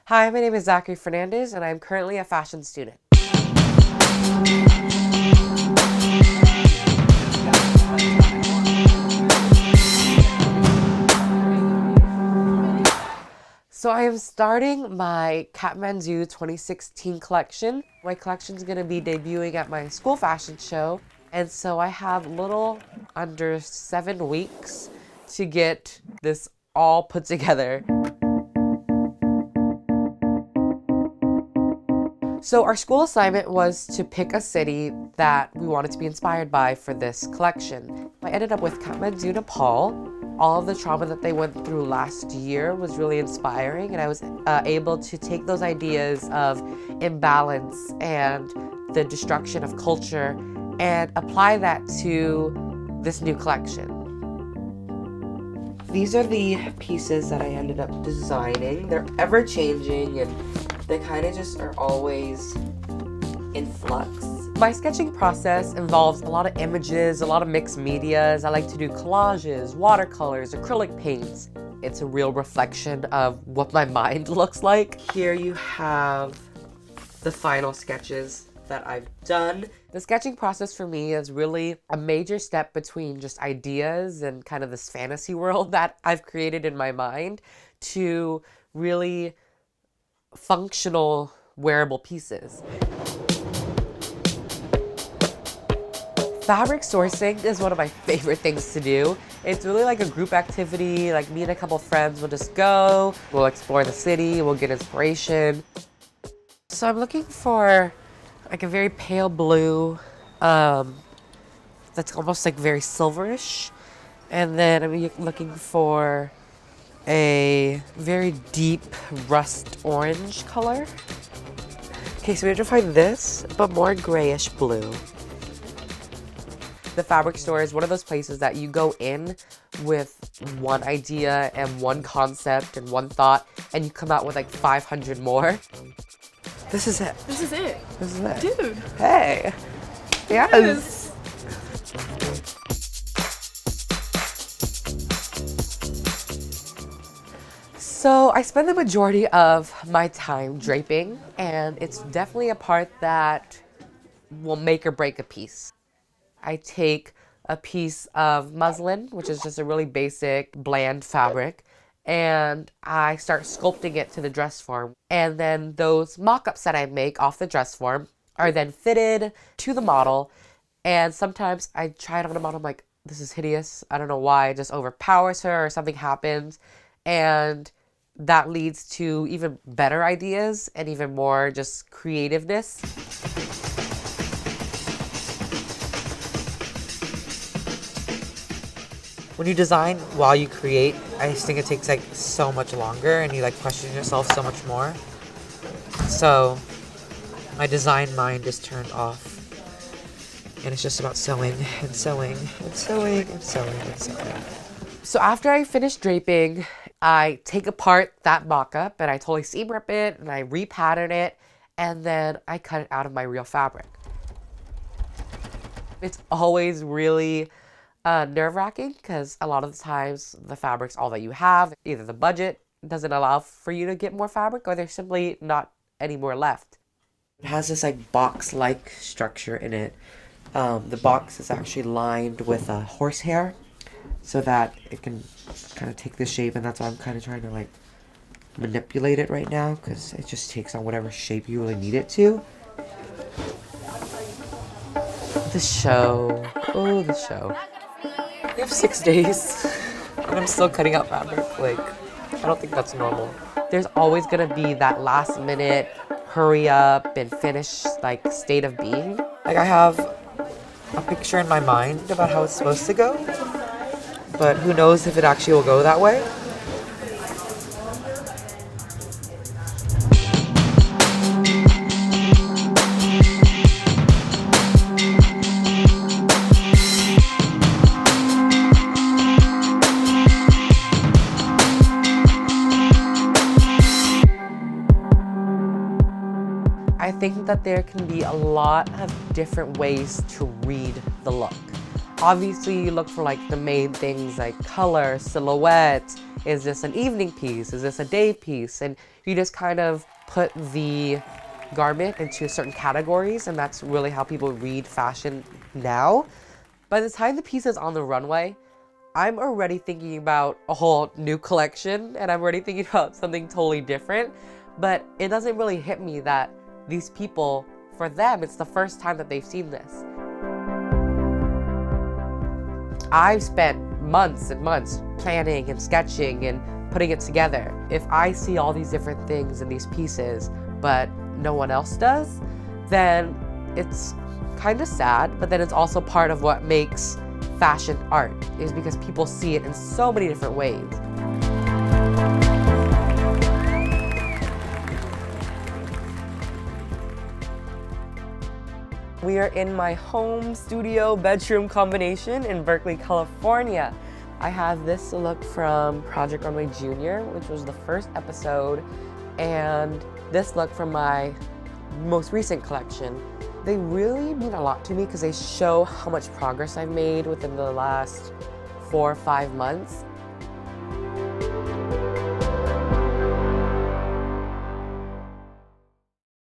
Hi, my name is Zachary Fernandez and I'm currently a fashion student. So I am starting my Kathmandu 2016 collection. My collection is going to be debuting at my school fashion show. And so I have little under 7 weeks to get this all put together. So our school assignment was to pick a city that we wanted to be inspired by for this collection. I ended up with Kathmandu, Nepal. All of the trauma that they went through last year was really inspiring, and I was able to take those ideas of imbalance and the destruction of culture and apply that to this new collection. These are the pieces that I ended up designing. They're ever changing and they kind of just are always in flux. My sketching process involves a lot of images, a lot of mixed medias. I like to do collages, watercolors, acrylic paints. It's a real reflection of what my mind looks like. Here you have the final sketches that I've done. The sketching process for me is really a major step between just ideas and kind of this fantasy world that I've created in my mind to really functional wearable pieces. Fabric sourcing is one of my favorite things to do. It's really like a group activity, like me and a couple friends will just go, we'll explore the city, we'll get inspiration. So I'm looking for like a very pale blue, that's almost like very silverish. And then I'm looking for a very deep rust orange color. Okay, so we have to find this, but more grayish blue. The fabric store is one of those places that you go in with one idea and one concept and one thought, and you come out with like 500 more. This is it. This is it. This is it. Dude. Hey. Yes. So I spend the majority of my time draping, and it's definitely a part that will make or break a piece. I take a piece of muslin, which is just a really basic, bland fabric, and I start sculpting it to the dress form. And then those mock-ups that I make off the dress form are then fitted to the model, and sometimes I try it on a model, I'm like, this is hideous, I don't know why, it just overpowers her or something happens, and that leads to even better ideas and even more just creativeness. When you design while you create, I just think it takes like so much longer and you like question yourself so much more. So my design mind is turned off and it's just about sewing and sewing and sewing and sewing and sewing. So after I finish draping, I take apart that mock-up and I totally seam rip it and I repattern it and then I cut it out of my real fabric. It's always really nerve-wracking because a lot of the times the fabric's all that you have. Either the budget doesn't allow for you to get more fabric or there's simply not any more left. It has this like box-like structure in it. The box is actually lined with horsehair so that it can kind of take this shape, and that's why I'm kind of trying to like manipulate it right now because it just takes on whatever shape you really need it to. The show. Oh, the show. We have 6 days and I'm still cutting out fabric. Like, I don't think that's normal. There's always gonna be that last minute hurry up and finish like state of being. Like I have a picture in my mind about how it's supposed to go, but who knows if it actually will go that way. I think that there can be a lot of different ways to read the look. Obviously, you look for like the main things like color, silhouette. Is this an evening piece? Is this a day piece? And you just kind of put the garment into certain categories, and that's really how people read fashion now. By the time the piece is on the runway, I'm already thinking about a whole new collection, and I'm already thinking about something totally different. But it doesn't really hit me that these people, for them, it's the first time that they've seen this. I've spent months and months planning and sketching and putting it together. If I see all these different things in these pieces, but no one else does, then it's kind of sad, but then it's also part of what makes fashion art, is because people see it in so many different ways. We are in my home studio bedroom combination in Berkeley, California. I have this look from Project Runway Junior, which was the first episode, and this look from my most recent collection. They really mean a lot to me because they show how much progress I've made within the last 4 or 5 months.